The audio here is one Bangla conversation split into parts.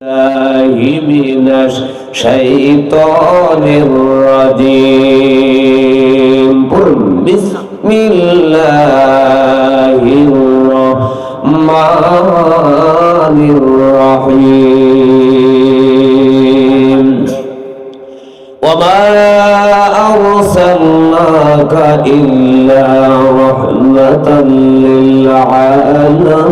من الشيطان الرجيم بسم الله الرحمن الرحيم وما أرسلناك إلا رحمة للعالمين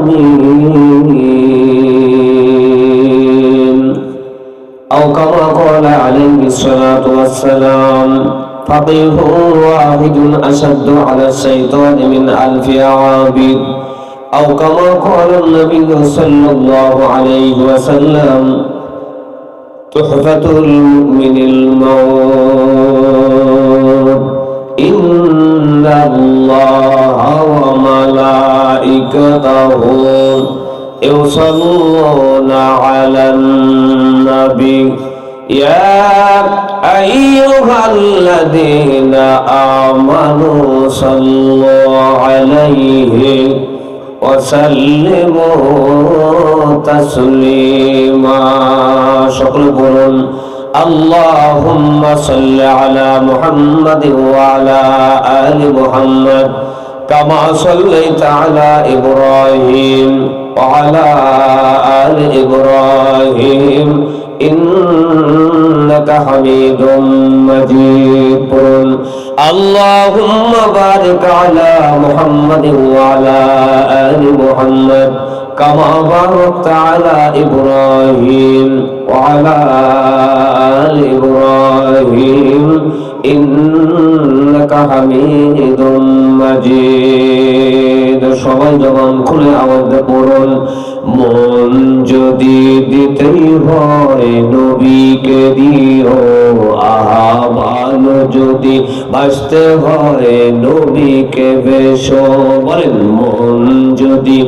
أو كما قال عليه الصلاة والسلام فقيه واحد أشد على الشيطان من ألف عابد أو كما قال النبي صلى الله عليه وسلم تحفة المؤمن الموت إن الله وملائكته يصلون على النبي يا أيها الذين آمنوا صلوا عليه وسلموا تسليما شكر بولون اللهم صل على محمد وعلى آل محمد كما صليت على إبراهيم وعلى آل إبراهيم إنك حميد مجيد اللهم بارك على محمد وعلى آل محمد كما باركت على إبراهيم وعلى آل إبراهيم إنك حميد مجيد সবাই জবান খুলে আওয়াজ করুন মন যদি দিতেই হয় নবীকে দিও আহা ভালো যদি বাঁচতে হয় নবীকে বেশো বলেন মন যদি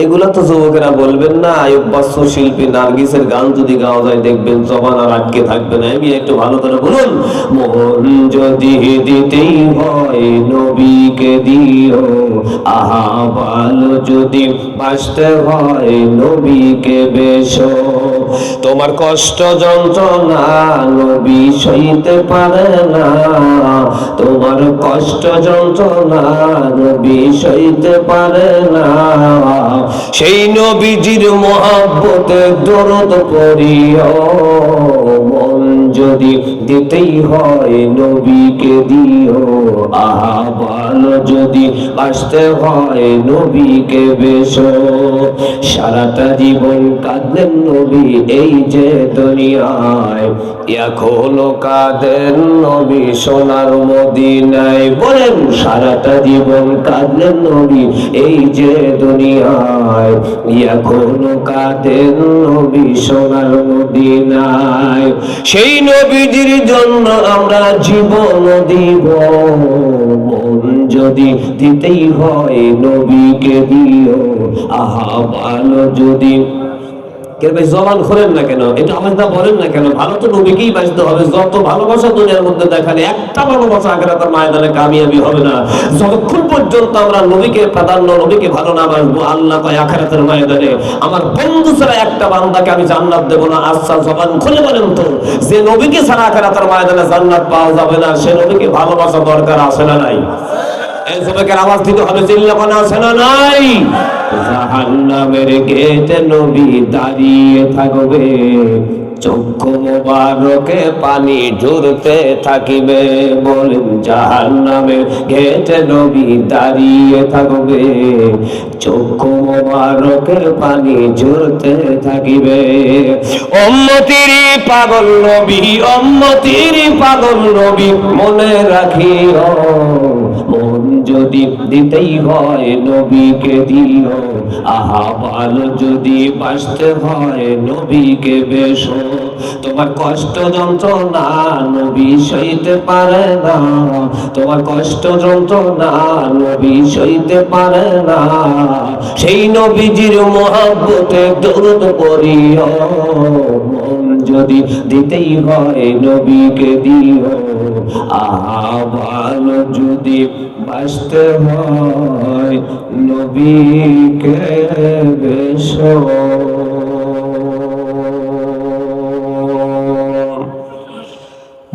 এগুলা তো যুবকেরা বলবেন না আয়ুব শিল্পী নার্গিসের গান যদি গাওয়া যায় দেখবেন জবান আর আটকে থাকবে না আমি একটু ভালো করে বলুন মন যদি দিতেই হয় নবীকে দিও আহা ভালো যদি বাঁচতে হয় নবীকে বেশো তোমার কষ্ট যন্ত্রণা নবী সইতে পারে না তোমার কষ্ট যন্ত্রণা নবী সইতে পারে না সেই নবীজির মহব্বতে দরদ পড়িও মন যদি দিতেই হয় নবীকে দিও আহা ভালো যদি বাঁচতে হয় নবীকে বেশো সারাটা জীবন কাঁদলেন নবী এই যে দুনিয়ায় এখনো কাঁদেন নবী সোনার মদিনায় বলেন সারাটা জীবন কাঁদলেন নবী এই যে দুনিয়ায় এখনো কাঁদেন নবী সোনার মদিনায় সেই নবীজির জন্য আমরা জীবন দিব মন যদি দিতেই হয় নবীকে দিও আহা ভালো যদি জবান খোলেন না কেন এটা আমাদের বলেন না কেন ভালো তো নবীকেই বাঁচতে হবে যত ভালোবাসা দুনিয়ার মধ্যে দেখালে একটা ভালোবাসা আখিরাতের ময়দানে কামিয়াবি হবে না যতক্ষণ পর্যন্ত আমরা নবীকে প্রাধান্য নবীকে ভালো না বাসবো আল্লাহ কয় আখিরাতের ময়দানে আমার বন্ধু ছাড়া একটা বান্দাকে আমি জান্নাত দেব না আচ্ছা জবান খুলে বলেন তো যে নবীকে ছাড়া আখিরাতের ময়দানে জান্নাত পাওয়া যাবে না সে নবীকে ভালোবাসা দরকার আছে না নাই এই যুবকের আওয়াজ দিতে হবে চিল্লাপানা আছে না নাই জাহান্নামের গেটে নবী দাঁড়িয়ে থাকবে চক্ষু মোবারকে পানি ঝরতে থাকিবে বলেন জাহান্নামের গেটে নবী দাঁড়িয়ে থাকবে চক্ষু মোবারকে পানি ঝরতে থাকিবে উম্মতির পাগল নবী উম্মতির পাগল নবী মনে রাখিও মন যদি দিতেই হয় নবীকে দিও আহা ভালো যদি বাঁচতে হয় নবীকে বেশো তোমার কষ্ট যন্ত্রণা নবী সইতে পারে না তোমার কষ্ট যন্ত্রণা নবী সইতে পারে না সেই নবীজির মহব্বতে দরুদ পড়িও মন যদি দিতেই হয় নবীকে দিও ভালো যদি বাঁচতে হয় নবীকে বেশো।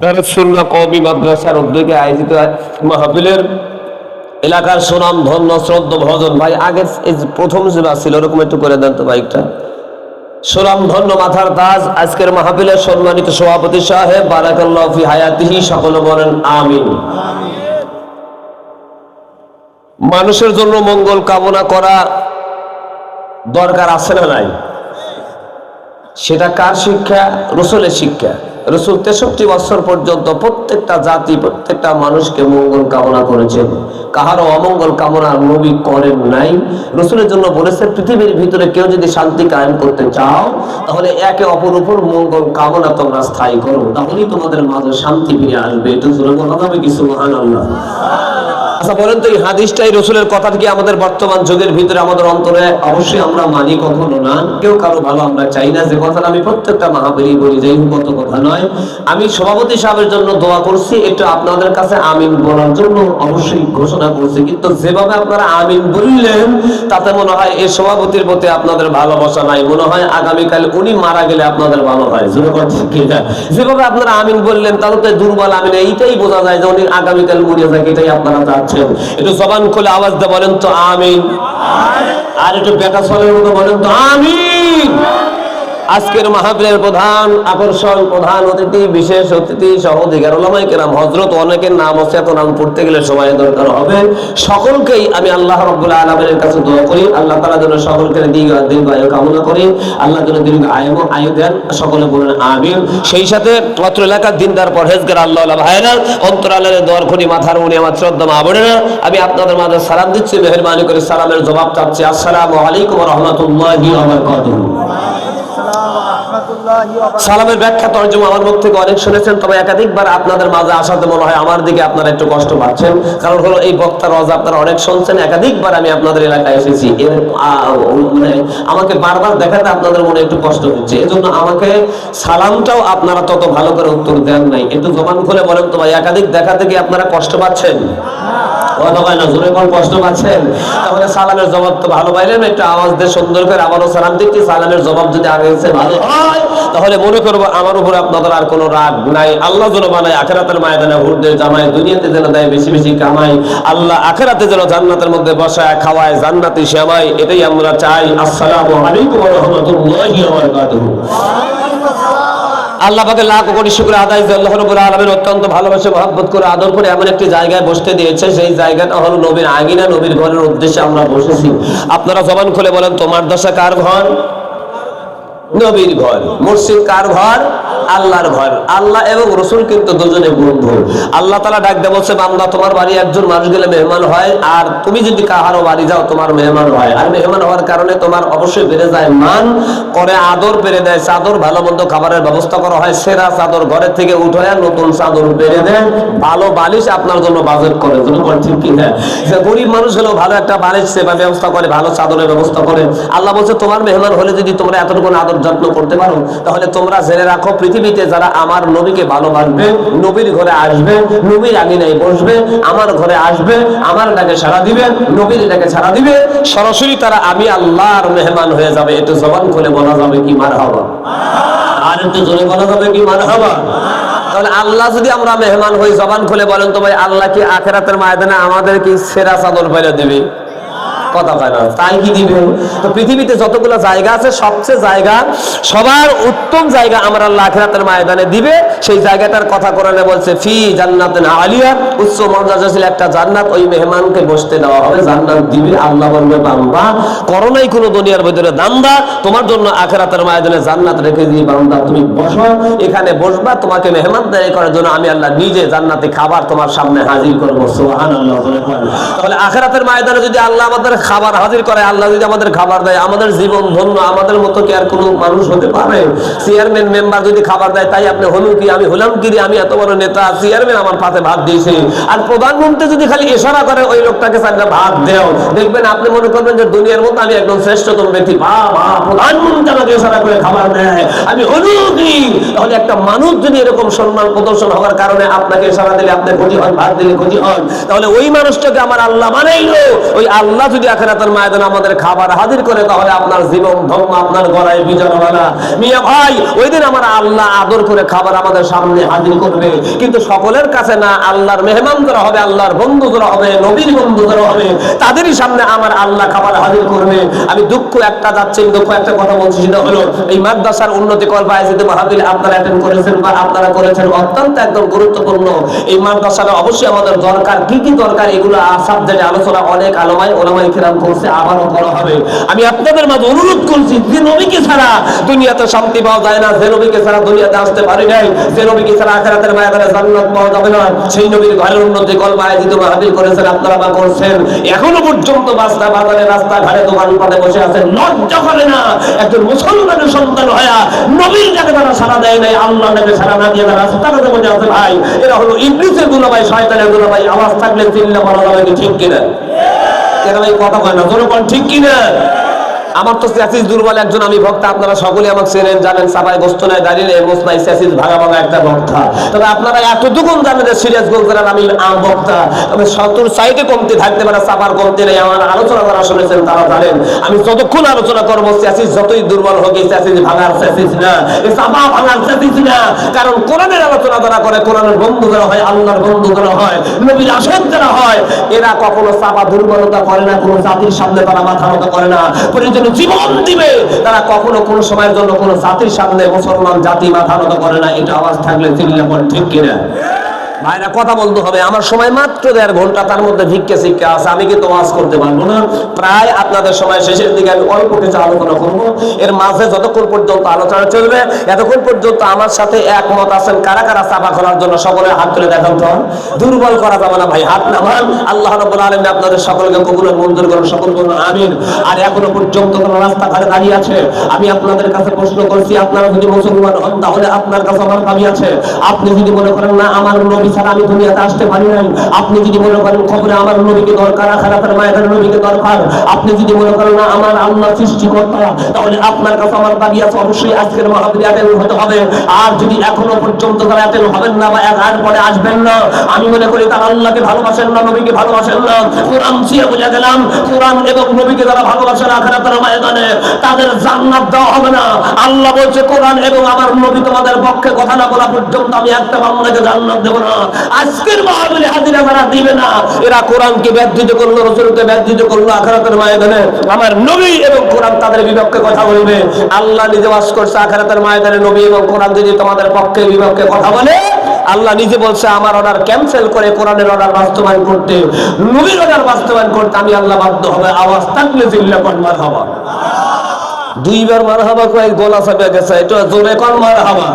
দারুস সুন্নাহ কওমি মাদ্রাসার উদ্যোগে আয়োজিত মাহফিলের এলাকার সুনাম ধন্য শ্রদ্ধ ভজন ভাই, আগে প্রথম যেটা ছিল ওরকম একটু করে দেন তো বাইকটা। সুনাম ধন্য মাথার তাজ আজকের মাহফিলের সম্মানিত সভাপতি সাহেব, বারাকাল্লাহু ফি হায়াতিহি, সকলে বলেন আমিন। মানুষের জন্য মঙ্গল কামনা করা দরকার আছে না নাই? সেটা কার শিক্ষা? রসুলের শিক্ষা। রসুল 63 বছর পর্যন্ত প্রত্যেকটা জাতি, প্রত্যেকটা মানুষকে মঙ্গল কামনা করেছেন, কাহারও অমঙ্গল কামনা নবী করেন নাই। রসুলের জন্য বলেছেন পৃথিবীর ভিতরে কেউ যদি শান্তি কায়েম করতে চাও তাহলে একে অপর উপর মঙ্গল কামনা তোমরা স্থায়ী করো, তাহলেই তোমাদের মাঝে শান্তি ফিরে আসবে। এটা জোরে বলা যাবে কি সুবহানাল্লাহ? আচ্ছা বলেন তো, এই হাদিসটাই রসুলের কথা কি আমাদের বর্তমান যুগের ভিতরে আমাদের অন্তরে অবশ্যই আমরা মানি? কখনো না। কেউ কারো ভালো আমরা চাই না, যে কথাটা আমি প্রত্যেকটা মাহফিলে বলি, যাই হোক কত কথা নয়। আমি সভাপতি সাহেবের জন্য দোয়া করছি, একটু আপনাদের কাছে আমিন বলার জন্য অবশ্যই ঘোষণা করছি, কিন্তু যেভাবে আপনারা আমিন বললেন তাতে মনে হয় এই সভাপতির প্রতি আপনাদের ভালোবাসা নাই। মনে হয় আগামীকাল উনি মারা গেলে আপনাদের ভালো হয়। যেভাবে আপনারা আমিন বললেন তাহলে তো দুর্বল আমিন, এইটাই বোঝা যায় যে উনি আগামীকাল মরে যাক, এটাই আপনারা চাচ্ছেন। একটু জবান খুলে আওয়াজ দিয়ে বলেন তো আমিন। আর একটু বেটা ছলের মতো বলেন তো আমিন। আজকের মাহফিলের প্রধান আকর্ষণ, প্রধান অতিথি, বিশেষ অতিথি সহ দিগার উলামায়ে কেরাম হযরত, অনেকের নাম আছে, এত নাম পড়তে গেলে সময় দরকার হবে। সকলকেই আমি আল্লাহ রাব্বুল আলামিনের কাছে দোয়া করি, আল্লাহ তাআলা যেন সকলকে দীর্ঘ আয়ু কামনা করি, আল্লাহ যেন দীর্ঘ আয়ু দেন, সকলে বলেন আমিন। সেই সাথে অত্র এলাকার দিনদার পরহেজগার আল্লাহওয়ালা ভাইরা, অন্তরালের দোয়ার খনি মাথার উনি আমার শ্রদ্ধা মা বোনেরা, আমি আপনাদের মাঝে সালাম দিচ্ছি, মেহেরবানি করে সালামের জবাব চাচ্ছি। আসসালামু আলাইকুম ওয়া রাহমাতুল্লাহি ওয়া বারাকাতুহু। সালামের ব্যাখ্যা তরজমা আমার মুখ থেকে অনেক শুনেছেন, তবে একাধিকবার আপনাদের মাঝে আসাতে মনে হয় আমার দিকে আপনারা একটু কষ্ট পাচ্ছেন। কারণ হলো এই বক্তার ওয়াজ আপনারা অনেক শুনছেন, একাধিকবার আমি আপনাদের এলাকায় এসেছি, মানে আমাকে বারবার দেখাতে আপনাদের মনে একটু কষ্ট হচ্ছে। এজন্য আমাকে সালামটাও আপনারা তত ভালো করে উত্তর দেন নাই। একটু জবান খুলে বলেন তো ভাই, একাধিক দেখা থেকে আপনারা কষ্ট পাচ্ছেন? কষ্ট পাচ্ছেন? তাহলে সালামের জবাব তো ভালো পাইলেন, একটু আওয়াজ দিয়ে সুন্দর করে আবারও সালাম দিচ্ছি। সালামের জবাব যদি আগে ভালো হয় তাহলে মনে করবো আমার উপর আপনাদের আর কোনো রাগ নাই। আল্লাহ যেন বানায় আখিরাতের ময়দানে হুরদের জামায়, দুনিয়াতে যেন দেয় বেশি বেশি কামাই, আল্লাহ আখিরাতে যেন জান্নাতের মধ্যে বসায় খাওয়ায় জান্নাতি সেমাই, এটাই আমরা চাই। আসসালামু আলাইকুম ওয়া রাহমাতুল্লাহি ওয়া বারাকাতুহু। আল্লাহ পাকের লাখ কোটি শুকর আদায় যে আল্লাহ রাব্বুল আলামিন অত্যন্ত ভালোবাসে, মহব্বত করে, আদর করে এমন একটি জায়গায় বসতে দিয়েছে, সেই জায়গাটা হলো নবীর আঙিনা, নবীর ঘরের উদ্দেশ্যে আমরা বসেছি। আপনারা জবান খুলে বলেন তো, মাদ্রাসা কার ঘর? নবীর ঘর। মসজিদ কার ঘর? আল্লাহর ঘর। আল্লাহ এবং রসুল কিন্তু দুজনে বন্ধু। আল্লাহ তাআলা ডাক দিয়ে বলছে, বান্দা তোমার বাড়ি একজন মানুষ গেলে মেহমান হয়, আর তুমি যদি কাহারো বাড়ি যাও তোমার মেহমান হয়। আর মেহমান হওয়ার কারণে তোমার অবশ্যই বেড়ে যায় মান, করে আদর বেড়ে দেয়, চাদর ভালো মন্দ খাবারের ব্যবস্থা করা হয়, সেরা চাদর ঘরের থেকে উঠায় নতুন চাদর বেড়ে দেয়, ভালো বালিশ আপনার জন্য বাজেট করে। ঠিক কি না? যে গরিব মানুষ হলেও ভালো একটা বালিশ সেবা ব্যবস্থা করে, ভালো চাদরের ব্যবস্থা করে। আল্লাহ বলছে, তোমার মেহমান হলে যদি তোমরা এতটুকু আদর যত্ন করতে পারো, তাহলে তোমরা জেনে রাখো পৃথিবীতে যারা আমার নবীকে ভালোবাসবে, নবীর ঘরে আসবে, নবীর আঙিনায় বসবে, আমার ঘরে আসবে, আমার ডাকে সাড়া দিবে, নবীর ডাকে সাড়া দিবে, সরাসরি তারা আমি আল্লাহর মেহমান হয়ে যাবে। একটু জবান খুলে বলা যাবে কি মারহাবা? আর একটু জোরে বলা যাবে কি মারহাবা? তাহলে আল্লাহ যদি আমরা মেহমান হই, জবান খুলে বলেন তো ভাই, আল্লাহ কি আখিরাতের ময়দানে আমাদের কি সেরা চাদর পেরে দিবে? কথা পায় না, তাই কি দিবে? তো পৃথিবীতে যতগুলো জায়গা আছে, সবচেয়ে জায়গা, সবার উত্তম জায়গা আমার আল্লাহ আখিরাতের ময়দানে দিবে। সেই জায়গাটার কথা কোরআনে বলছে, ফি জান্নাতিন আলিয়া, উচ্চ মর্যাদাশীল একটা জান্নাত, ওই মেহমানকে বসতে দেওয়া হবে, জান্নাত দিবে। আল্লাহ বলবে, বান্দা করো নাই কোনো দুনিয়ার ভিতরে দান্দা, তোমার জন্য আখিরাতের ময়দানে জান্নাত রেখে দিই, বান্দা তুমি বসো, এখানে বসবা, তোমাকে মেহমানদারি করার জন্য আমি আল্লাহ নিজে জান্নাতি খাবার তোমার সামনে হাজির করবো। সুবহানাল্লাহ। তাহলে আখিরাতের ময়দানে যদি আল্লাহ আমাদের খাবার হাজির করে, আল্লাহ যদি আমাদের খাবার দেয়, আমাদের জীবন ধন্য। আমাদের মতো কি আর কোনো মানুষ হতে পারে? চেয়ারম্যান মেম্বার যদি খাবার দেয়, তাই আপনি হলো কি, আমি হলাম কি রে, আমি এত বড় নেতা, চেয়ারম্যান আমার পাতে ভাত দিয়েছে। আর প্রধানমন্ত্রী যদি খালি ইশারা করে ওই লোকটাকে চারটা ভাত দেও, দেখবেন আপনি মনে করবেন যে দুনিয়ার মতো আমি একদম শ্রেষ্ঠতম ব্যক্তি। বাবা, প্রধানমন্ত্রী আমাকে ইশারা করে খাবার দেয়, আমি হলো কি? তাহলে একটা মানুষ যদি এরকম সম্মান প্রদর্শন হওয়ার কারণে আপনাকে ইশারা দিলে আপনি ক্ষতি হন, ভাত দিলে ক্ষতি হন, তাহলে ওই মানুষটাকে আমার আল্লাহ বানাইলো। ওই আল্লাহ যদি আখিরাতের ময়দানে আমাদের খাবার হাজির করে, তাহলে আপনার জীবন ধন্য, আপনার গলায় বিজয়মালা। মিয়া ভাই, ওই দিন আমার আল্লাহ আদর করে খাবার আমাদের সামনে হাজির করবে, কিন্তু সকলের কাছে না। আল্লাহর মেহমান যারা হবে, আল্লাহর বন্ধু যারা হবে, নবীর বন্ধু যারা হবে, তাদেরই সামনে আমার আল্লাহ খাবার হাজির করবে। আমি দুঃখ একটা যাচ্ছে, দুঃখ একটা কথা বলছি, সেটা হলো এই মাদ্রাসার উন্নতি কল বায়েজিদ মাহফিল আপনারা অ্যাটেন্ড করেছেন বা আপনারা করেছেন, অত্যন্ত একদম গুরুত্বপূর্ণ। এই মাদ্রাসাটা অবশ্যই আমাদের দরকার। কি কি দরকার এগুলো সাবজেক্টে আলোচনা অনেক ওলামায়ে কেরাম করছে, আবারও করা হবে। আমি আপনাদের মাঝে অনুরোধ করছি, যে নবীকে ছাড়া দুনিয়াতে শান্তি পাওয়া যায় না, যে নবীকে ছাড়া দুনিয়াতে আসতে পারি নাই, যে নবীকে ছাড়া আখিরাতের ময়দানে জান্নাত পাওয়া যাবে না, সেই নবীর ঘরের উন্নতি কল বায়েজিদ মাহফিল করেছেন, আপনারা বা করছেন। এখনো পর্যন্ত বাসা বাজারে রাস্তাঘাটে দোকানপাটে বসে আছেন, লজ্জা করে না? একজন মুসলমানের সন্তান হয়া নবীর ডাকে তারা সাড়া দেয় নাই, আল্লাহ ডাকে সাড়া না দিয়ে তারা রাস্তাঘাটে বসে আছে। ভাই, এরা হলো ইবলিসের দুলাভাই, শয়তানের দুলাভাই। আওয়াজ থাকলে চিল্লা বলা যাবে কি ঠিক কিনা? এরা ভাই কথা কয় না, জোরে বল ঠিক কিনা? আমার তো স্যাসিস দুর্বল একজন আমি ভক্তা, আপনারা সকলে আমাকে চেনেন, জানেন। সাবাই গোস্ত নাই, দাঁড়িয়ে এমস নাই, স্যাসিস ভাগা ভাগা একটা ভক্তা। তবে আপনারা এতটুকু জানেন যে সিরিয়াস গোলজার আমি আম ভক্তা। তবে 70 সাইডে কমতি থাকতে পারে, সাবার কমতি নেই। আমার আলোচনা যারা শুনেছেন তারা জানেন, আমি যতক্ষণ আলোচনা করবো, স্যাসিস যতই দুর্বল হোক, এই স্যাসিস ভাঙার স্যাসিস না, এই সাবা ভাঙার স্যাসিস না। কারণ কোরআনের আলোচনা যারা করে, কোরআনের বন্ধু যারা হয়, আল্লাহর বন্ধু যারা হয়, নবীর আশিক যারা হয়, এরা কখনো সাবা দুর্বলতা করে না, কোনো জাতির সামনে তারা মাথা নত করে না। জীবন দিবে তারা, কখনো কোনো সময়ের জন্য কোনো জাতির সামনে মুসলমান জাতি মাথা নত করে না। এটা আওয়াজ থাকলে চিল্লা পড়ে ঠিক কিনা? ভাইরা কথা বলতে হবে, আমার সময় মাত্র 1.5 ঘন্টা, তার মধ্যে ভিক্ষে শিক্ষা আছে, আমি কিন্তু ওয়াজ করতে পারবো না। প্রায় আপনাদের সময় শেষের দিকে আমি অল্প কিছু আলোচনা করবো। এর মাঝে যতক্ষণ পর্যন্ত আলোচনা চলবে, এতক্ষণ পর্যন্ত আমার সাথে একমত আছেন কারা কারা চাপা খোলার জন্য? সকলে হাত তুলে দেখান তো। দুর্বল করা যাবে না ভাই, হাত নামান। আল্লাহ রাব্বুল আলামিন আপনাদের সকলকে কবুল মঞ্জুর করুন, সকল বলুন আমিন। আর এখনো পর্যন্ত রাস্তাঘাটে দাঁড়িয়ে আছে, আমি আপনাদের কাছে প্রশ্ন করছি, আপনারা যদি মুসলমান হন তাহলে আপনার কাছে আমার দাবি আছে। আপনি যদি মনে করেন না আমার নবী ছাড়া আমি দুনিয়াতে আসতে পারি নাই, আপনি যদি মনে করেন খবরে আমার নবীকে দরকার, আখিরাতের ময়দানে নবীকে দরকার, আপনি যদি মনে করেন না আমার আল্লাহ সৃষ্টিকর্তা, তাহলে আপনার কাছে আমার দাবি আছে, অবশ্যই আজকের মাহফিলে অ্যাটেন্ড হতে হবে। আর যদি এখনো পর্যন্ত তারা অ্যাটেন্ড হবেন না বা এর পরে আসবেন না, আমি মনে করি তারা আল্লাহকে ভালোবাসেন না, নবীকে ভালোবাসেন না। কোরআন ছিঁড়ে বুঝে গেলাম, কোরআন এবং নবীকে যারা ভালোবাসেন আখিরাতের ময়দানে তাদের জান্নাত দেওয়া হবে না। আল্লাহ বলছে, কোরআন এবং আমার নবী তোমাদের পক্ষে কথা না বলা পর্যন্ত আমি একটা বান্দাকে জান্নাত দেব না। আজকের মাহফিলে হাজিরা যারা দিবে না, এরা কোরআনকে ব্যর্থিত করলো, রাসূলকে ব্যর্থিত করলো, আখিরাতের ময়দানে আমার নবী এবং কোরআন তাদের বিপক্ষে কথা বলবে। আল্লাহ নিজে ওয়াজ করছে, আখিরাতের ময়দানে নবী এবং কোরআন যদি তোমাদের পক্ষে বিপক্ষে কথা বলে, আল্লাহ নিজে বলছে আমার অর্ডার ক্যান্সেল করে কোরআনের অর্ডার বাস্তবায়ন করতে, নবীর অর্ডার বাস্তবায়ন করতে আমি আল্লাহ বাধ্য হবে। আওয়াজ থাকলে জিল্লা কোন মারহাবা। 2 বার মারহাবা কয় গলা চাপে গেছে, এটা জোরে কোন মারহাবা।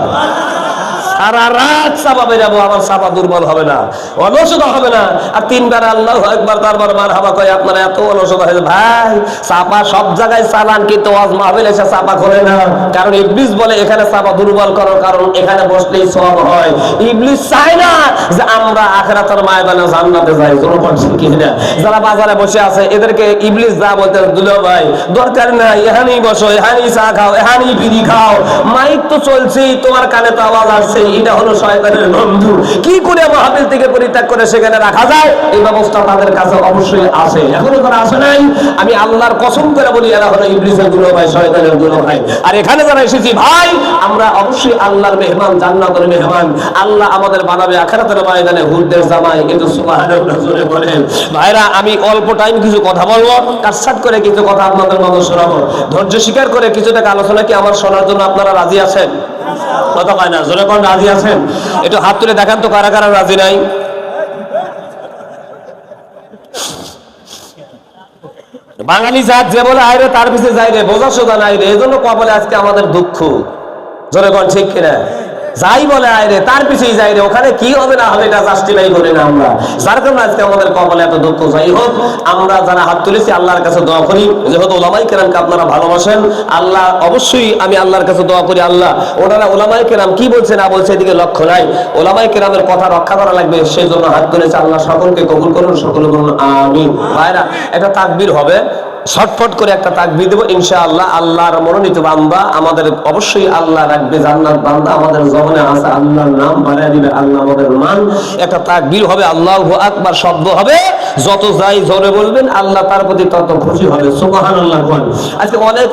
সারা রাত চাপা বেরাবো, আমার চাপা দুর্বল হবে না, অলসতা হবে না। আর 3 বার আল্লাহু আকবার, তারপর মারহাবা কয়। আপনারা এত অলসতা হয়েছে ভাই, চাপা সব জায়গায় চালান, কিন্তু ওয়াজ মাহফিল এসে চাপা করে না। কারণ ইবলিস বলে এখানে চাপা দুর্বল করার কারণ এখানে বসলেই সওয়াব হয়। ইবলিস চায় না যে আমরা আখিরাতের ময়দানে জান্নাতে যাই। জনগণ কি না? যারা বাজারে বসে আছে এদেরকে ইবলিস যা বলতে, দুলো ভাই দরকার নাই, এখানেই বসো, এখানেই চা খাও, এখানেই বিড়ি খাও, মাইক তো চলছেই, তোমার কানে তো আওয়াজ আসছে, এটা হলো শয়তানের বন্ধু। কি করে মাহফিল থেকে পরিত্যাগ করে সেখানে রাখা যায়, এই ব্যবস্থা তাদের কাছে অবশ্যই আছে। এখনো তারা আসে নাই। আমি আল্লাহর কসম করে বলি, এরা হলো ইবলিসের দুলাভাই, শয়তানের দুলাভাই। আর এখানে যারা এসেছি ভাই, আমরা অবশ্যই আল্লাহর মেহমান, জান্নাতের মেহমান। আল্লাহ আমাদের বানাবে আখিরাতের ময়দানে হুরদের জামাই। কিন্তু সুবহানাল্লাহ জোরে বলেন। ভাইরা, আমি অল্প টাইম কিছু কথা বলবো, কাটছাট করে কিছু কথা আপনাদের মধ্যে শোনাবো। ধৈর্য স্বীকার করে কিছু টাকা আলোচনা কি আমার শোনার জন্য আপনারা রাজি আছেন? কথা কয় না, জোরে কোন রাজি আছেন? একটু হাত তুলে দেখান তো কারা কারা রাজি নাই। বাঙালি জাত যে বলে আইরে তার পিছিয়ে যাই রে, বোঝা সোজা নাই রে, এই জন্য কবলে আজকে আমাদের দুঃখ। জোরে কোন ঠিক কিনা? যাই বলে আইরে তার পিছিয়ে যাই রে, ওখানে কি হবে না হবে এটা জাস্টিফাই করি না আমরা, যার কারণে আজকে আমাদের কবলে এত দুঃখ। যাই হোক, আমরা যারা হাত তুলেছি আল্লাহর কাছে দোয়া করি, যেহেতু ওলামায়ে কেরামকে আপনারা ভালোবাসেন, আল্লাহ অবশ্যই আমি আল্লাহর কাছে দোয়া করি, আল্লাহ ওনারা ওলামায়ে কেরাম কি বলছে না বলছে এদিকে লক্ষ্য নাই, ওলামায়ে কেরামের কথা রক্ষা করা লাগবে, সেই জন্য হাত তুলেছে। আল্লাহ সকলকে কবুল করুন, সকলে বলুন আমিন। ভাইরা, একটা তাকবীর হবে, ছটফট করে একটা তাকবীর দেব ইনশাআল্লাহ। আল্লাহর মনোনীত বান্দা, আমাদের অবশ্যই আল্লাহ রাখবে জান্নাত বান্দা, আমাদের জবানে আছে আল্লাহর নাম, বাড়ায় দিবে আল্লাহ আমাদের মান। একটা তাকবীর হবে, আল্লাহু আকবার শব্দ হবে, যত যাই জোরে বলবেন আল্লাহ তার প্রতি তত খুশি হবে। সুবহানাল্লাহ বল। আজকে অনেক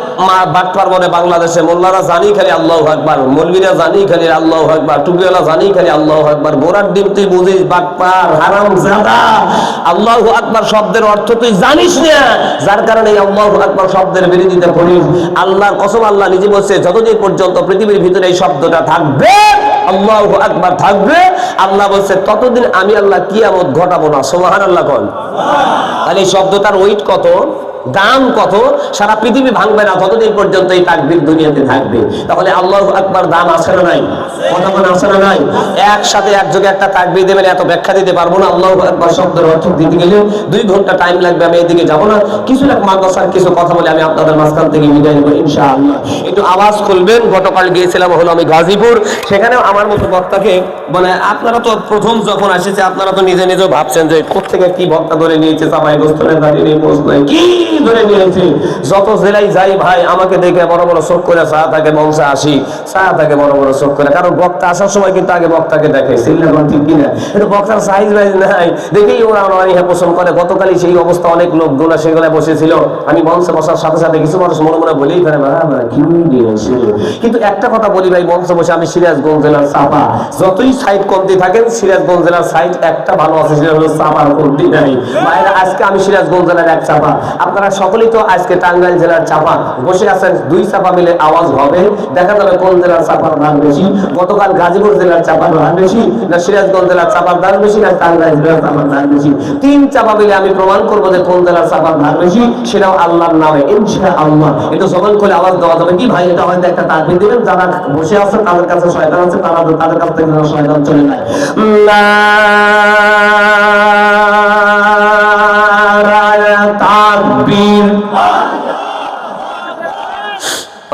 বাটপার বলে বাংলাদেশে, মোল্লারা জানি খালি আল্লাহু আকবার, মৌলবীরা জানি খালি আল্লাহু আকবার, টুপিওয়ালা জানি খালি আল্লাহু আকবার। গোরার ডিম তুই বুঝিস বাটপার হারামজাদা, আল্লাহু আকবার শব্দের অর্থ তুই জানিস না, যার কারণে আল্লাহু আকবার শব্দের বিরোধিতা করিস। আল্লাহর কসম, আল্লাহ নিজে বলছে যতদিন পর্যন্ত পৃথিবীর ভিতরে এই শব্দটা থাকবে, আল্লাহু আকবার থাকবে, আল্লাহ বলছে ততদিন আমি আল্লাহ কিয়ামত ঘটাবো না। সুবহানাল্লাহ বল। তাহলে এই শব্দটার ওয়েট কত, দাম কত, সারা পৃথিবী ভাঙবে না যতদিন পর্যন্ত এই তাকবীর দুনিয়াতে থাকবে। তাহলে আল্লাহু আকবার দাম আছে না নাই, কতক্ষণ আছে না নাই? একসাথে একযোগে একটা তাকবীর দেবেন, এত ব্যাখ্যা দিতে পারবো না। আল্লাহু আকবার শব্দের অর্থ দিতে গেলে 2 ঘন্টা টাইম লাগবে, আমি এদিকে যাব না। কিছু না মাদ্রাসার কিছু কথা বলে আমি আপনাদের মাঝখান থেকে বিদায় নেব ইনশাআল্লাহ। একটু আওয়াজ খুলবেন। গতকাল গিয়েছিলাম হলো আমি গাজীপুর, সেখানেও আমার মতো বক্তাকে মানে আপনারা তো প্রথম যখন আসেছে আপনারা তো নিজে নিজেও ভাবছেন যে কোথেকে কি বক্তা ধরে নিয়েছে, চাপাই গোস্তরে দাঁড়িয়ে নেই প্রশ্ন কি ধরে নিয়েছে। যত জেলায় যাই ভাই আমাকে দেখে বড় বড় চোখ করে চা থাকে, মঞ্চে আসি চা থাকে বড় বড় চোখ করে, কারণ বক্তা আসার সময় কিন্তু আগে বক্তাকে দেখে, সিল্লাগন ঠিক কিনা, কিন্তু বক্তার সাইজ বাইজ নাই দেখেই ওরা অনারিহা পোষণ করে। গতকালই সেই অবস্থা, অনেক লোক গোলা সেগুলা বসেছিল, আমি মঞ্চে বসার সাথে সাথে কিছু মানুষ মনে মনে বলেই ফেলে কি দিয়েছে। কিন্তু একটা কথা বলি ভাই, মঞ্চে বসে আমি সিরাজগঞ্জ জেলার চাপা, যতই সাইড কমতি থাকেন সিরাজগঞ্জ জেলার সাইড একটা ভালো আছে, সেটা হলো চাপার কমতি নাই। বাইরে আজকে আমি সিরাজগঞ্জ জেলার এক চাপা, আপনারা সকলেই তো আজকে টাঙ্গাইল জেলার চাপা বসে আছেন, 2 চাপা মিলে আওয়াজ হবে, দেখা যাবে কোন জেলার চাপার দাম বেশি। গতকাল গাজীপুর জেলার চাপার দাম বেশি না সিরাজগঞ্জ জেলার চাপার দাম বেশি না টাঙ্গাইল জেলার চাপার দাম বেশি? 3 চাপা মিলে আমি প্রমাণ করবো যে কোন জেলার চাপার দাম বেশি, সেটাও আল্লাহর নামে ইনশাআল্লাহ। এটা যখন করে আওয়াজ দেওয়া যাবে কি ভাই, এটা হয়তো একটা তাকবীর দিবেন, যারা বসে আছেন তাদের কাছে শয়তান আছে, তাদের কাছ থেকে শয়তান চলে যায়।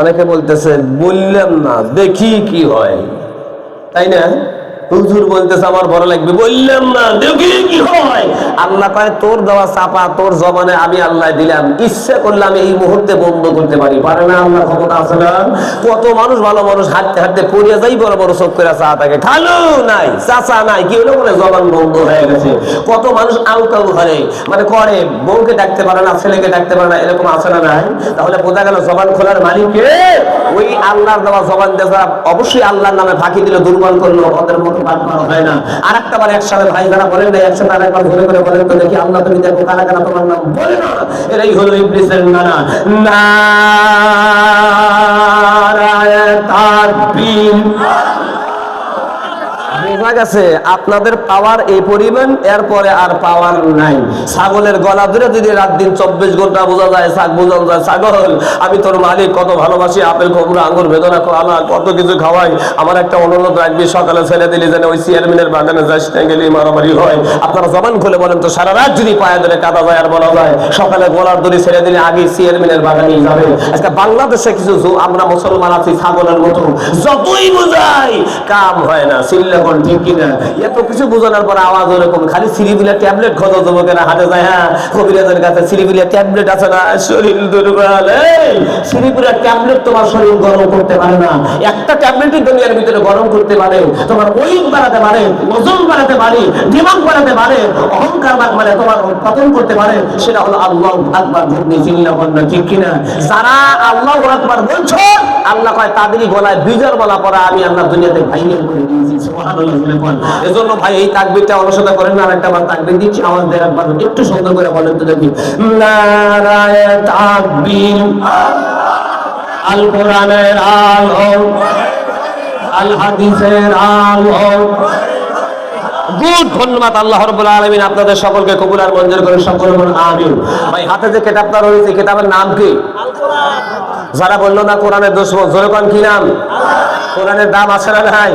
অনেকে বলতেছে বললাম না দেখি কি হয়, তাই না? হুজুর বলতেছে আমার বড় লাগবে, বললাম না দেখি কি হয়। আল্লাহ কয় তোর দেওয়া চাপা তোর জবানে আমি আল্লাহ দিলাম, ইচ্ছা করলে আমি এই মুহূর্তে বন্ধ করতে পারি, পারে না? আল্লাহ ক্ষমতা আছে না? কত মানুষ ভালো মানুষ হাঁটতে হাঁটতে পড়িয়া যাই, বড় বড় চোখ করে চা থাকে, খালু নাই চাচা নাই, কি হলো বলে জবান বন্ধ হয়ে গেছে। কত মানুষ আউকাউ ঘরে মানে করে, বউকে ডাকতে পারে না, ছেলেকে ডাকতে পারে না, এরকম আছে না নাই? তাহলে বোঝা গেল জবান খোলার মালিককে ওই আল্লাহর দেওয়া জবান দেওয়া, অবশ্যই আল্লাহর নামে ফাঁকি দিলে দুর্বল করলো, ওদের মতো হয় না। আর একটা বার একসাথে ভাই যারা বলেন না, একসাথে আরেকবার ধরে করে বলেন তো দেখি, আল্লাহ তুমি দেখো কারা কারা তোমার নাম বলে না। এরাই হলো ইবলিসের নানা। নারায়ে তাকবীর। বোঝা গেছে আপনাদের পাওয়ার এই পরিমাণ, এরপরে আর পাওয়ার নাই। ছাগলের গলা ধরে যদি রাত দিন 24 ঘন্টা বোঝা যায়, বোঝা যায় ছাগল আমি তোর মালিক, কত ভালোবাসি, আপেল কুমড়া আঙ্গুর বেদনা আলা কত কিছু খাওয়াই, আমার একটা অনুরোধ রাখবি, সকালে ছেড়ে দিলি যেন ওই চেয়ারম্যানের বাগানে যাস না, গেলে মারামারি হয়। আপনারা জবান খুলে বলেন তো, সারা রাত যদি পায়ে ধরে কাদা যায় আর বলা যায় সকালে গলার দড়ি ছেড়ে দিলে আগে চেয়ারম্যানের বাগানেই যাবে। আজকে বাংলাদেশে কিছু আমরা মুসলমান আছি ছাগলের মতো, যতই বোঝাই কাম হয় না, সিল্লাগন ঠিক কিনা? এত কিছু বোঝানোর পর আওয়াজ ওরকম, খালি সিরিবিলা ট্যাবলেট খোঁজো যুবকেরা হাতে যায়, হ্যাঁ কবিরাজের কাছে সিরিবিলা ট্যাবলেট আছে না, শরীর দুর্বল। এই সিরিবিলা ট্যাবলেট তোমার শরীর গরম করতে পারে না, একটা ট্যাবলেটই দুনিয়ার ভিতরে গরম করতে পারে, তোমার ওয়েট বাড়াতে পারে, ওজন বাড়াতে পারে, দিমাগ বাড়াতে পারে, অহংকার মানে তোমার পতন করতে পারে, সেটা হলো আল্লাহু আকবার। ঘুরনি চিল্লাবন না ঠিক কিনা? যারা আল্লাহু আকবার বলছো, আল্লাহ কয় তাদেরই গলায় বিজয় বলা পড়া আমি আল্লাহ দুনিয়াতে ভাইরাল করে দিয়েছি। সুবহানাল্লাহ। এজন্য ভাই এই তাকবীরটা অনুসরণ করেন না। আরেকটা বার তাকবীর দিচ্ছি, আওয়াজ দেন একবার একটু সুন্দর করে বলেন তো দেখি। নারায়ে তাকবীর। আল কোরআনের আলো, আল হাদিসের আলো। গুড, ধন্যবাদ আল্লাহ রাব্বুল আলামিন আপনাদের সকলকে কবুল আর মঞ্জুর করে সকল বলুন আমিন। ভাই হাতে যে কিতাবটা রয়েছে, কিতাবের নাম কি? আল কোরআন। যারা বললো না কোরআনের দুশমন, জোরে কোন কি নাম? কোরআনের দাম আছে না নাই?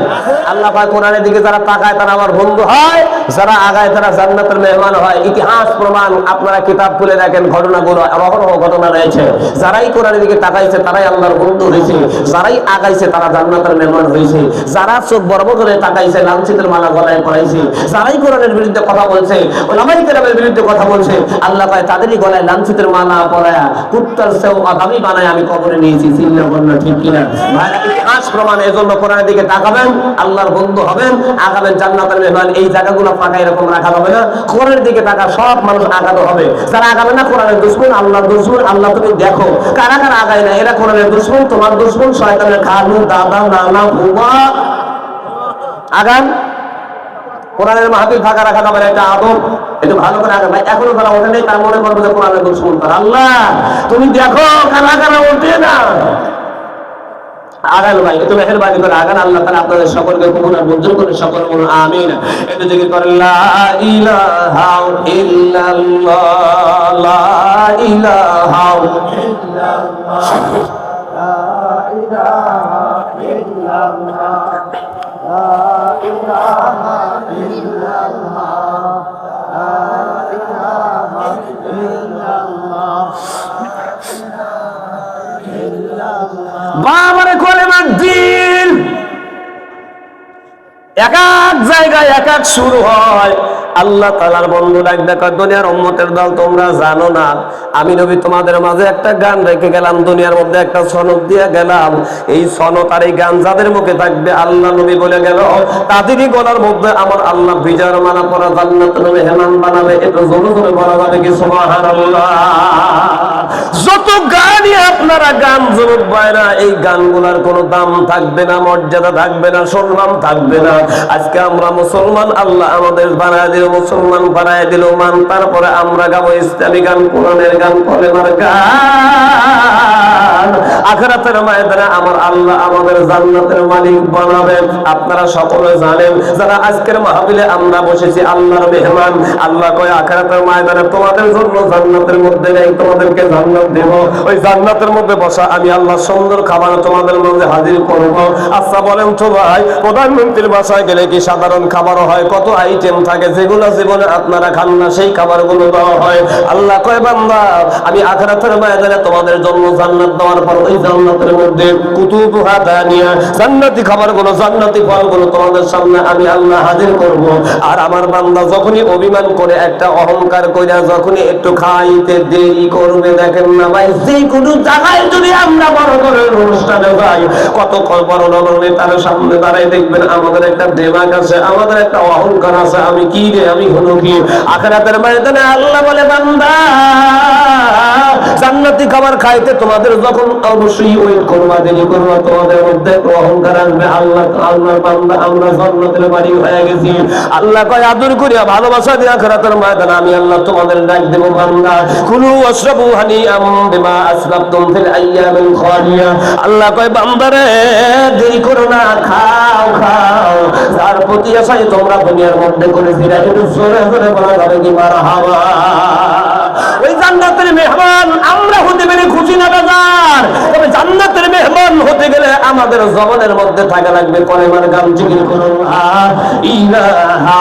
আল্লাহ পাক কোরআনের দিকে যারা তাকায় তারা আমার বন্ধু হয়, যারা আগায় তারা জান্নাতের মেহমান হয়। ইতিহাস প্রমাণ, আপনারা কিতাব খুলে দেখেন, ঘটনাগুলো অহরহ ঘটনা রয়েছে। যারাই কোরআনের দিকে তাকাইছে তারাই আল্লাহর বন্ধু হয়েছে, যারাই আগাইছে তারা জান্নাতের মেহমান হয়েছে। যারা চোখ বড় বড় করে তাকাইছে, লাঞ্ছিতের মালা গলায় পড়াইছে, যারাই কোরআনের বিরুদ্ধে কথা বলছে, ওলামায়ে কেরামের বিরুদ্ধে কথা বলছে, আল্লাহ পায় তাদেরই গলায় লাঞ্ছিতের মালা পরায়া কুত্তার সেও আদামি বানায় আমি কবরে নিয়েছি। চিন্তা করলে ঠিক কিনা? ভাই, ইতিহাস প্রমাণ। এজন্য কোরআনের দিকে তাকাবেন, আল্লাহর বন্ধু হবেন, আগাবেন জান্নাতের মেহমান। এই জায়গাগুলো ফাঁকা এরকম রাখা যাবে না। কোরআনের দিকে তাকা সব মানুষ আগাতে হবে। যারা আগাবে না কোরআনের দুশমন, আল্লাহর দুশমন। আল্লাহ তুমি দেখো কারা কারা আগায় না, এরা কোরআনের দুশমন, তোমার দুশমন, শয়তানের খালু, দাদা, নানা, বুবা। আগান। কোরআনের মাহফিল ফাঁকা রাখা যাবে না, এটা আদব। একটু ভালো করে আগান। ভাই এখনো যারা ওঠে নেই তার মনে করবো যে কোরআনের দুশমন। আল্লাহ তুমি দেখো কারা কারা ওঠে না। আগান ভাই, একটু মেহেরবানি করে আগান। আল্লাহ তাআলা আপনাদের সকলকে কবুল আর মঞ্জুর করে সকল বলুন আমিন। একটু জিকির করেন লা ইলাহা ইল্লাল্লাহ, লা ইলাহা ইল্লাল্লাহ, লা ইলাহা ইল্লাল্লাহ, লা ইলাহা ইল্লাল্লাহ, লা ইলাহা ইল্লাল্লাহ। বাবারে কলেমার দিন এক এক জায়গায় এক এক শুরু হয়। আল্লাহ তাআলার বন্ধু ডাক দেখো, দুনিয়ার উম্মতের দল তোমরা জানো না আমি নবী তোমাদের মাঝে একটা গান রেখে গেলাম, দুনিয়ার মধ্যে একটা সনদ দিয়ে গেলাম। এই সনদ আর এই গান যাদের মুখে থাকবে, আল্লাহ নবী বলে গেল তাদেরই গলার মধ্যে আমার আল্লাহ বিজয়ের মালা পরা জান্নাতের মেহমান বানাবে। এটা জোরে জোরে বলা যাবে কি সুবহানাল্লাহ? যত গানই আপনারা গান জরুর বাইরা, এই গানগুলার কোনো দাম থাকবে না, মর্যাদা থাকবে না, সম্মান থাকবে না। আজকে আমরা মুসলমান, আল্লাহ আমাদের বানায় দিল মুসলমান, বানায় দিল মান। তারপরে আমরা গাবো ইসলামী গান, কোরআনের গান, কলেমার গান। আখিরাতের ময়দানে আমার আল্লাহ আমাদের জান্নাতের মালিক বানাবেন। আপনারা সকলে জানেন, যারা আজকের মাহফিলে আমরা বসেছি আল্লাহর মেহমান, আল্লাহ কয় আখিরাতের ময়দানে তোমাদের জন্য জান্নাতের মধ্যে নেই, তোমাদেরকে জান্নাত দেব। ওই জান্নাতের মধ্যে বসা আমি আল্লাহ সুন্দর খাবার তোমাদের মধ্যে হাজির করব। আচ্ছা বলেন তো ভাই, প্রধানমন্ত্রীর বাসায় গেলে কি সাধারণ খাবারও হয়? কত আইটেম থাকে যেগুলো জীবনে আপনারা খান না, সেই খাবারগুলো দেওয়া হয়। আল্লাহ কয় বান্দা আমি আখিরাতের ময়দানে তোমাদের জন্য জান্নাত দেওয়ার পর ওই জান্নাতের মধ্যে কুতুবুহা দানিয়া, জান্নাতি খাবারগুলো, জান্নাতি ফলগুলো তোমাদের সামনে আমি আল্লাহ হাজির করব। আর আমার বান্দা যখনই অভিমান করে, একটা অহংকার কইরা যখনই একটু খাইতে দেরি করবে, দেখেন না ভাই, যে কোনো জায়গায় যদি আমরা বড় করে অনুষ্ঠানে যাই, কত বড় বড় নেতার সামনে দাঁড়াই দেখবেন আমাদের একটা দেমাগ আছে, আমাদের একটা অহংকার আছে। আমি কি রে, আমি হলো কি? আখিরাতের ময়দানে আল্লাহ বলে বান্দা জান্নাতি খাবার খাইতে তোমাদের যখন অবশ্যই ওয়েট করবা, দেরি করবা, তোমাদের মধ্যে অহংকার আসবে। আল্লাহ আল্লাহর বান্দা আমরা জান্নাতের বাড়ি হয়ে গেছি। আল্লাহ কয় আদর করিয়া ভালোবাসা দিয়া আখিরাতের ময়দানে আমি আল্লাহ তোমাদের ডাক দেব বান্দা কুলু ওয়াশরাবু হানিআম বিমা আসলাফতুম ফিল আইয়ামিল খালিয়া। আল্লাহ কয় বান্দারে দেরি করো না, খাও খাও, যার প্রতি আশায় তোমরা দুনিয়ার মধ্যে করেছিলে একটু জোরে জোরে বলা যাবে কি মারহাবা। ওই জান্নাতের মেহমান আমরা হতে পেরে খুশি না বেজার, তবে জান্নাতের মেহমান হতে গেলে আমাদের জবানের মধ্যে থাকা লাগবে কলেমার গান। জিকির করুন লা ইলাহা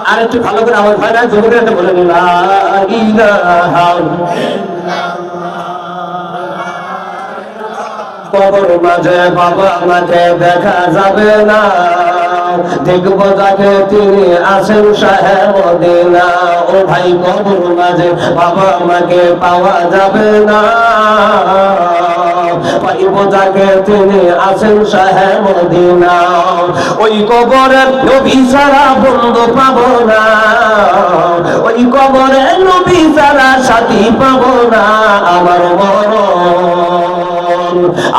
আর একটু ভালো করে আমার ভাই না জোরে করে বলেন লা ইলাহা কবর মাঝে বাবা মাকে দেখা যাবে না, দেখবো যাকে তিনি আসেন শাহে মদিনা। ও ভাই কবর মাঝে বাবা মাকে পাওয়া যাবে না, পাইব যাকে তিনি আসেন শাহে মদিনা। ওই কবরে নবী ছাড়া বন্ধু পাবো না, ওই কবরে নবী ছাড়া সাথী পাবো না। আমার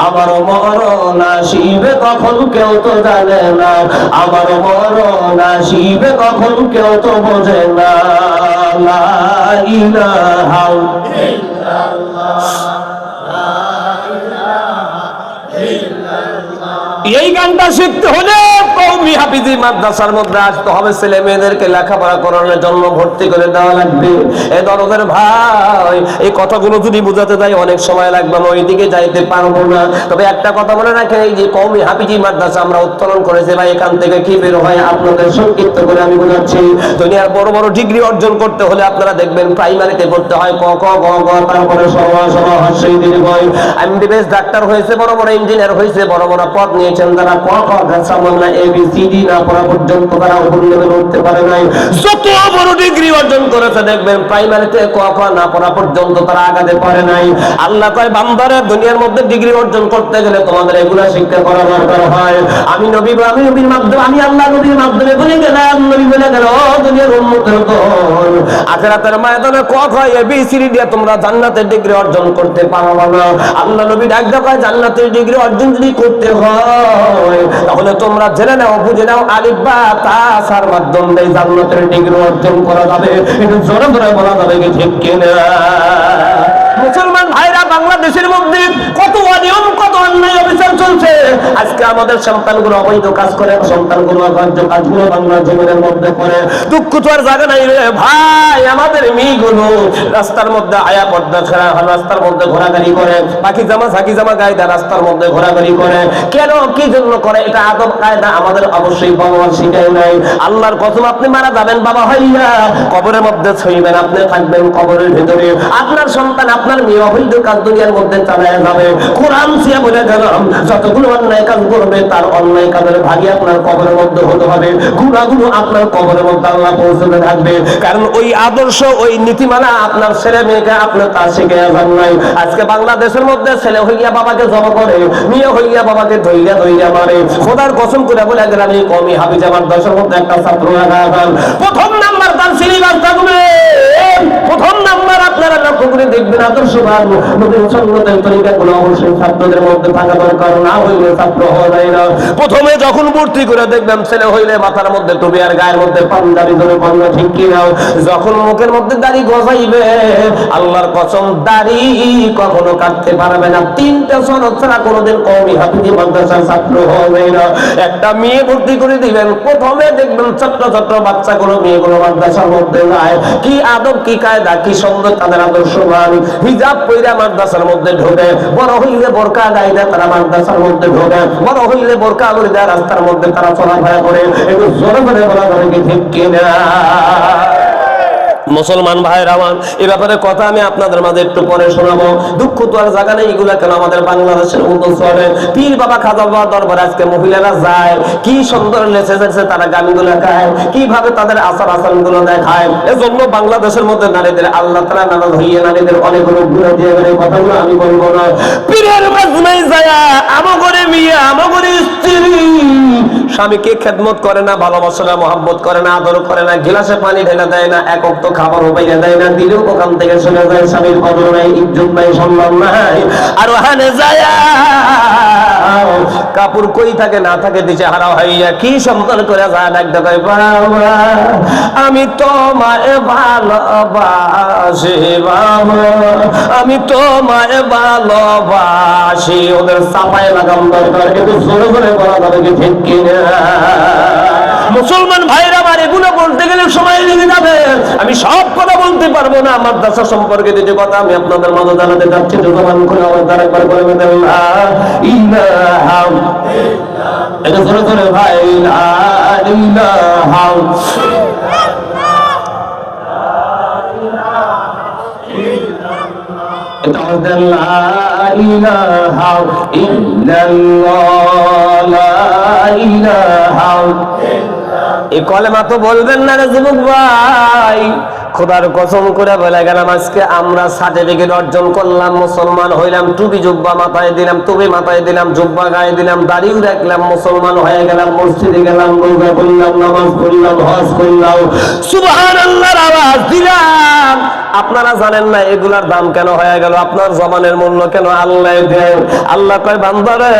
আমার মরণ আসিবে কখন কেউ তো জানে না, আমার মরণ আসিবে কখন কেউ তো বোঝে না। লা ইলাহা ইল্লাল্লাহ, লা ইলাহা ইল্লাল্লাহ। এই গানটা শিখতে হলে কওমি কওমি হাফিজি মাদ্রাসার মধ্যে আসতে হবে, ছেলে মেয়েদেরকে লেখাপড়া করানোর জন্য ভর্তি করে দেওয়া লাগবে। এই দরদের ভাই, এই কথাগুলো যদি বোঝাতে যাই অনেক সময় লাগবে, আমি ওইদিকে যাইতে পারবো না। তবে একটা কথা বলে রাখেন, এই যে কওমি হাফিজি মাদ্রাসা আমরা উত্তোলন করেছি ভাই, এখান থেকে কি বের হয় আপনাদের সংক্ষিপ্ত করে আমি বোঝাচ্ছি। দুনিয়ার বড় বড় ডিগ্রি অর্জন করতে হলে আপনারা দেখবেন প্রাইমারিতে পড়তে হয় ক খ গ ঘ, তারপরে এমবিবিএস ডাক্তার হয়েছে, বড় বড় ইঞ্জিনিয়ার হয়েছে, বড় বড় পদ নিয়েছেন যারা, ক খ না এবিসিডি না পড়া পর্যন্ত তারা উপর লেভেলে উঠতে পারে নাই। যত বড় ডিগ্রি অর্জন করেছে দেখবেন প্রাইমারিতে ক খ না পড়া পর্যন্ত তারা আগাতে পারে নাই। আল্লাহ কয় বান্দারে, দুনিয়ার মধ্যে ডিগ্রি অর্জন করতে গেলে তোমাদের এগুলা শিক্ষা করা দরকার হয়। আমি নবীর মাধ্যমে, আমি আল্লাহ নবীর মাধ্যমে বলে গেলাম, নবী বলে গেল ও দুনিয়ার উম্মতের দল, আখিরাতের ময়দানে ক খ এবিসিডি দিয়ে তোমরা জান্নাতের ডিগ্রি অর্জন করতে পারবে না। আল্লাহ নবী ডাক দেয় জান্নাতের ডিগ্রি অর্জন যদি করতে হয় তাহলে তোমরা জেনে নাও, বুঝে নাও, আলিফ বা তা সার মাধ্যমে জান্নাতের ডিগ্রি অর্জন করা যাবে। এটা জোরে জোরে বলা যাবে কি ঠিক কিনা? মুসলমান ভাইরা, বাংলাদেশের মধ্যে কত অনিয়ম, কত অন্যায় অবিচার চলছে। আজকে আমাদের সন্তানগুলো অবৈধ কাজ করে, সন্তানগুলো অবৈধ কাজগুলো বাংলা জমিনের মধ্যে করে। দুঃখ তো আর জায়গা নাই রে ভাই। আমাদের মেয়েগুলো রাস্তার মধ্যে আয়া পর্দা ছাড়া রাস্তার মধ্যে ঘোরাঘুরি করে, পাখি জামা ঝাঁকি জামা গায়ে দেয়, রাস্তার মধ্যে ঘোরাঘুরি করে। কেন, কি জন্য করে? এটা আদব কায়দা আমাদের অবশ্যই ভগবান শিখায় নাই। আল্লাহর কসম, আপনি মারা যাবেন বাবা হইয়া, কবরের মধ্যে ছইবেন, আপনি থাকবেন কবরের ভিতরে। আপনার সন্তান, আপনার মেয়ে অবৈধ কাজ দুনিয়ার মধ্যে চালায় যাবে। কোরআন সিয়া বলে গেলাম, যতগুলো অন্যায় কাজ করবে তার অন্যায় কাজের ভাগী আপনার কবরের মধ্যে হতে হবে। গুনাহগুলো আপনার কবরের মধ্যে আল্লাহ পৌঁছতে থাকবে। কারণ ওই আদর্শ, ওই নীতিমালা আপনার ছেলে মেয়েকে আপনি তা শিখে যান নাই। আজকে বাংলাদেশের মধ্যে ছেলে হইয়া বাবাকে জমা করে, মেয়ে হইয়া বাবাকে ধইয়া ধইয়া মারে। খোদার কসম করে বলে গেলাম, এই কওমি হাফিজ মাদ্রাসার মধ্যে একটা ছাত্র লাগান, প্রথম নাম্বার তার সিলেবাস থাকবে। প্রথম নাম্বার আপনারা লক্ষ্য করে দেখবেন, আদর্শবান নবীর সুন্নতের তরিকাগুলো অবশ্যই ছাত্রদের মধ্যে থাকা দরকার, না হইলে ছাত্র হওয়া যায় না। প্রথমে যখন ভর্তি করে দেখবেন ছেলে হইলে মাথার মধ্যে টুপি আর গায়ের মধ্যে পাঞ্জাবি ধরে বন্ধ, ঠিক কি না? যখন মুখের মধ্যে দাড়ি গজাইবে, আল্লাহর কসম দাড়ি কখনো কাটতে পারবে না। 3টা সনদ ছাড়া কোনোদিন কওমি হাফিজি মাদ্রাসার ছাত্র হওয়া যায় না। একটা মেয়ে ভর্তি করে দিবেন, প্রথমে দেখবেন ছোট্ট ছোট্ট বাচ্চাগুলো, মেয়েগুলো মাদ্রাসার মধ্যে যায়, কি আদব, কি কায়দা, কি সুন্দর তাদের আদর্শবান। হিজাব পইরা মাদ্রাসার মধ্যে ঢোকে, বড় হইলে বোরকা গাইলে তারা মাদ্রাসার মধ্যে ঢোকে, বড় হইলে বোরকা লইয়া রাস্তার মধ্যে তারা চলাফেরা করে। একটু জোরে করে বলা যাবে কি ঠিক কিনা? মুসলমান ভাইরা আমার, এই ব্যাপারে কথা আমি আপনাদের মাঝে একটু পরে শোনাবো। দুঃখ তো আর জায়গা নেই, এগুলা কেন আমাদের বাংলাদেশের মতো চলে? পীর বাবা খাজা বাবা দরবারে আজকে মহিলারা যায়, কি সুন্দর লেসে যাচ্ছে তারা গানগুলো গায়, কিভাবে তাদের আচার আচরণগুলো দেখায়। এজন্য বাংলাদেশের মধ্যে নারীদের আল্লাহ তাআলা নারাজ হইয়া নারীদের অনেকগুলো গুনাহ দিয়ে গেলে কথাগুলো আমি বলবো না। পীরের মাজমায় যায় আমগরে মিয়া, আমগরে স্ত্রী স্বামীকে খেদমত করে না, ভালোবাসে না, মহব্বত করে না, আদর করে না, গিলাসে পানি ঢেলে দেয় না, এক ওয়াক্ত খাবারও বাইরে দেয় না, দিলেও ওখান থেকে চলে যায়। স্বামীর কদর নাই, ইজ্জত নাই, সম্মান নাই। আর ওখানে যায় কাপড় কই থাকে না থাকে দিছে হারা হইয়া কি সুন্দর করে যায়, ডাকতে কয় বাবা আমি তোমায় ভালোবাসি, বাবা আমি তোমায় ভালোবাসি। ওদের চাপায় লাগাম দরকার, কিন্তু জোরে জোরে বলা যাবে কি ঠিক কিনা? মুসলমান ভাইরা আমার, এগুলো বলতে গেলে সময় লেগে যাবে, আমি সব কথা বলতে পারবো না। মাদ্রাসা সম্পর্কে যে কথা আমি আপনাদের মাঝে জানাতে যাচ্ছি, জবান খুলে আমার দ্বারা একবার বলে দেন লা ইলাহা ইল্লাল্লাহ। এটা জোরে জোরে ভাই, লা ইলাহা এটা বলেন লা ইলাহা ইল্লাল্লাহ, লা ইলাহা। এই কলেমা তো বলবেন না রে যুবক ভাই। খোদার কসম করে বলে গেলাম, আজকে আমরা সার্টিফিকেট অর্জন করলাম, মুসলমান হইলাম, টুপি জুব্বা মাথায় দিলাম, টুপি মাথায় দিলাম, জুব্বা গায়ে দিলাম, দাড়িও রাখলাম, মুসলমান হয়ে গেলাম, মসজিদে গেলাম, রোজা করলাম, নামাজ পড়লাম, হজ করলাম, সুবহানাল্লাহর আওয়াজ দিলাম। আপনারা জানেন না এগুলার দাম কেন হয়ে গেল, আপনার জবানের মূল্য কেন আল্লাহ দেন। আল্লাহ কয় বান্দারে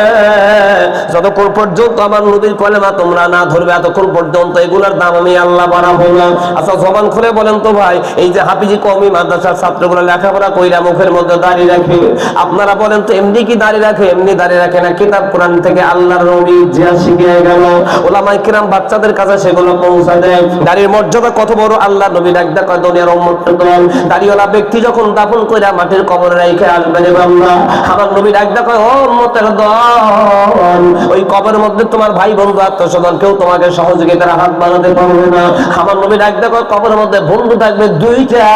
যতক্ষণ পর্যন্ত আমার নবীর কলেমা তোমরা না ধরবে এতক্ষণ পর্যন্ত এগুলার দাম আমি আল্লাহ বাড়াবো না। আচ্ছা জবান খুলে বলেন তো ভাই, এই যে হাফিজি কওমি মাদ্রাসার ছাত্রগুলো লেখাপড়া কইরা মুখের মধ্যে দাঁড়িয়ে রাখে, আপনারা বলেন তো এমনি কি দাঁড়িয়ে রাখে? এমনি দাঁড়িয়ে রাখে না, কিতাব কোরআন থেকে আল্লাহর নবী যা শিখিয়ে গেল ওলামায়ে কিরাম বাচ্চাদের কাছে সেগুলো পৌঁছা দেয়। দাড়ির মর্যাদা কত বড় আল্লাহ নবী ডাকদা কয় দুনিয়ার উম্মতের দল দাড়িওয়ালা ব্যক্তি যখন দাফন কইরা মাটির কবরে রেখে আসবে রে বান্দা, আমার নবী ডাকদা কয় ও উম্মতের দল ওই কবরের মধ্যে তোমার ভাই বন্ধু আত্মীয়স্বজন কেউ তোমাকে সহযোগিতার হাত বাড়াতে পারবে না। আমার নবী ডাকদা কয় কবরের মধ্যে বন্ধু থাকবে দুইটা,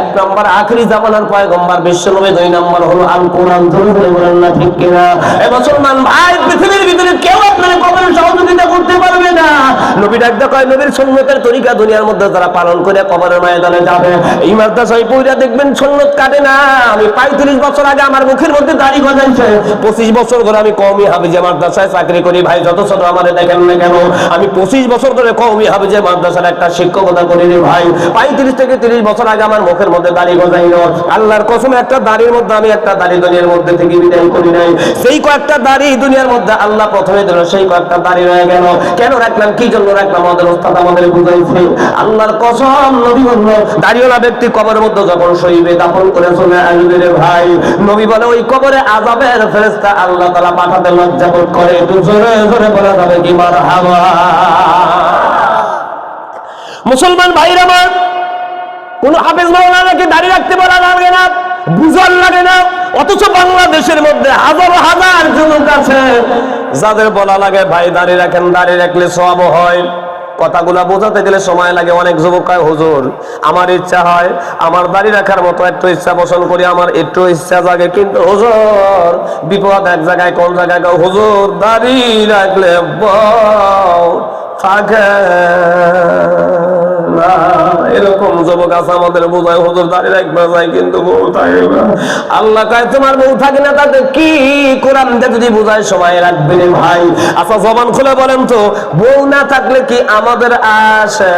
এক নম্বর আখিরি জামানার পয়গম্বর বিশ্ব নবী, দুই নম্বর হলো আল কোরআন। ধরে বলেন না ঠিক কিনা? এই মুসলমান ভাই পৃথিবীর ভিতরে কেউ আপনার কবরে সহযোগিতা করতে পারবে না। নবী ডাকদা কয় নবীর সুন্নতের তরিকা দুনিয়ার মধ্যে যারা পালন করে কবরের ময়দানে যাবে এই মাদ্রাসায় পয়রা দেখবেন সুন্নত কাটে না। আমি 35 বছর আগে আমার মুখের মধ্যে দাড়ি গজাইছে, 25 বছর ধরে আমি কওমি হাফিজে মাদ্রাসায় চাকরি করি। ভাই যত ছোট আমাদের দেখেন না কেন, আমি 25 বছর ধরে কওমি হাফিজে মাদ্রাসার একটা শিক্ষকতা করি রে ভাই। 35 থেকে 30 বছর আগে আমার মুখের মধ্যে দাড়ি গজাইল। আল্লাহর কসম একটা দাড়ির মধ্যে আমি একটা দাড়ি দুনিয়ার মধ্যে থেকে বিদায় করি নাই। সেই কয়েকটা দাড়ি দুনিয়ার মধ্যে আল্লাহ প্রথমে দিল, সেই কয়েকটা দাড়ি রয়ে গেল। কেন রাখলাম, কি জন্য রাখলাম? আমাদের ওস্তাদ আমাদের বুঝাইছে। আল্লাহর কসম নবী বলল দাড়িওয়ালা ব্যক্তি কবরের মধ্যে যখন শরীরে দাফন করে চলে আসবে রে ভাই, নবী বলে ওই কবরে আযাবের ফেরেশতা আল্লাহ তাআলা পাঠাতে লজ্জা বোধ করে। একটু জোরে জোরে বলা যাবে কি মারহাবা? মুসলমান ভাইরা আমার, কোন হাফেজ মাওলানাকে দাড়ি রাখতে বলা লাগে না, বুঝার লাগে না, অথচ বাংলাদেশের মধ্যে হাজার হাজার যুবক আছে যাদের বলা লাগে ভাই দাড়ি রাখেন, দাড়ি রাখলে সওয়াব হয়। কথাগুলা বোঝাতে গেলে সময় লাগে। অনেক যুবক কয় হুজুর আমার ইচ্ছা হয়, আমার দাড়ি রাখার মতো একটু ইচ্ছা পোষণ করি, আমার একটু ইচ্ছা জাগে, কিন্তু হুজুর বিপদ এক জায়গায়, কোন জায়গায়? হুজুর দাড়ি রাখলে বউ থাকে না। এরকম যুবক আছে আমাদের বোঝায় হুজুর দাঁড়িয়ে রাখবে যায় কিন্তু বউ থাকে না। আল্লাহ কয় তোমার বউ থাকে না তাতে কি? কোরআন দিয়ে যদি বোঝায় সময় রাখবে রে ভাই। আচ্ছা জবান খুলে বলেন তো বউ না থাকলে কি আমাদের আসে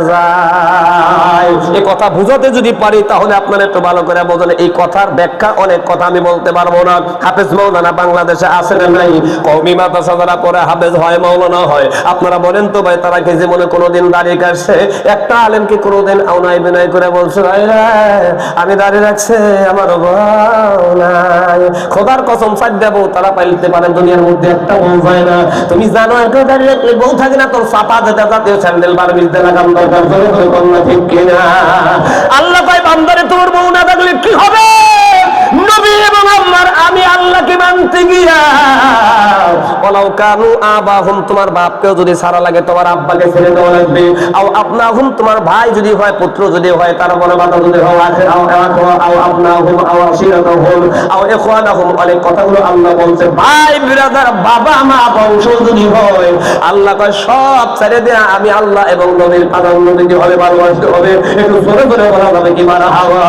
যায়? এই কথা বুঝাতে যদি পারি তাহলে আপনারা একটু ভালো করে বোঝেন। এই কথার ব্যাখ্যা অনেক কথা আমি বলতে পারবো না। হাফেজ মাওলানা বাংলাদেশে আছে না নাই? কওমি মাদ্রাসা যারা পড়ে হাফেজ হয়, মাওলানা হয়, আপনারা বলেন তো ভাই তারা কি জীবনে কোনোদিন দাঁড়িয়ে কাটছে? একটা আলেমকে কোনোদিন আউনাই বিনয় করে বলছে আমি দাঁড়িয়ে রাখছে আমার বউ নাই? খোদার কসম সাজ দেবো তারা পাইতে পারেন দুনিয়ার মধ্যে একটা বউ হয় না। তুমি জানো একটা দাঁড়িয়ে রাখলে বউ থাকে না, তোর চাপা যেটা জাতীয় স্যান্ডেল বারবিজ দিয়ে লাগাম দরকার করে ঠিক কিনা? আল্লাহ পাই বান্দারে তোর বউ না থাকলে কি হবে? নবী এবং আল্লাহর আমি আল্লাহকে মানতে গিয়া ওয়ালাউ কানু আবাহুম, তোমার বাপকেও যদি ছাড়া লাগে তোমার আব্বাকে ছেড়ে দেওয়া লাগবে। আও আপনাহুম, তোমার ভাই যদি হয়, পুত্র যদি হয়, তার বড় বাবা যদি হয়, আও আপনাহুম আও আশিরাতুহুম আও ইখওয়ানাহুম, অনেক কথাগুলো আল্লাহ বলছে। ভাই ব্রাদার, বাবা মা বংশ যদি হয়, আল্লাহ কয় সব ছেড়ে দেয়া আমি আল্লাহ এবং নবীর প্রাধান্য দিতে হবে, ভালোবাসতে হবে। একটু জোরে জোরে বলা যাবে কি মারহাবা?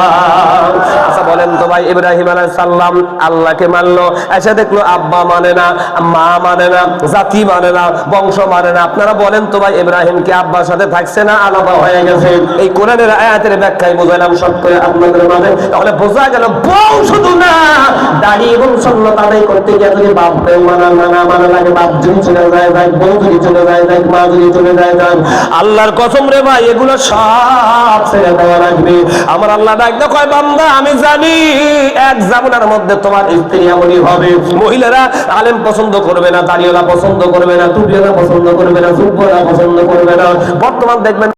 আচ্ছা বলেন তো ভাই, ইব্রাহিম আলাইহিস সালাম আল্লাহকে মানলো, এসে দেখলো আব্বা মানে না, মা মানে না, জাতি মানে না, বংশ মানে না। আপনারা বলেন তো ভাই ইব্রাহিম কি আব্বার সাথে থাকছে না আলাদা হয়ে গেছে? এই কোরআনের আয়াতের ব্যাখ্যায় বুঝাইলাম সব করে আপনাদের মাঝে। তাহলে বোঝা গেল বউ শুধু না, দাড়ি এবং সুন্নাত আদায় করতে গিয়ে যদি বাপ মানা লাগে, বাপ যদি চলে যায় যাক, বউ যদি চলে যায় যাক, মা যদি চলে যায় যাক, আল্লাহর কসম রে ভাই এগুলো সব ছেড়ে দেওয়া লাগবে। আমার আল্লাহ ডাকতে কয় বান্দা আমি জানি এক জামানার মধ্যে তোমার স্ত্রী এমনই হবে। মহিলারা আলেম পছন্দ করবে না, দাড়িওয়ালা পছন্দ করবে না, টুপিওয়ালা পছন্দ করবে না, যুব্বরা পছন্দ করবে না। বর্তমান দেখবেন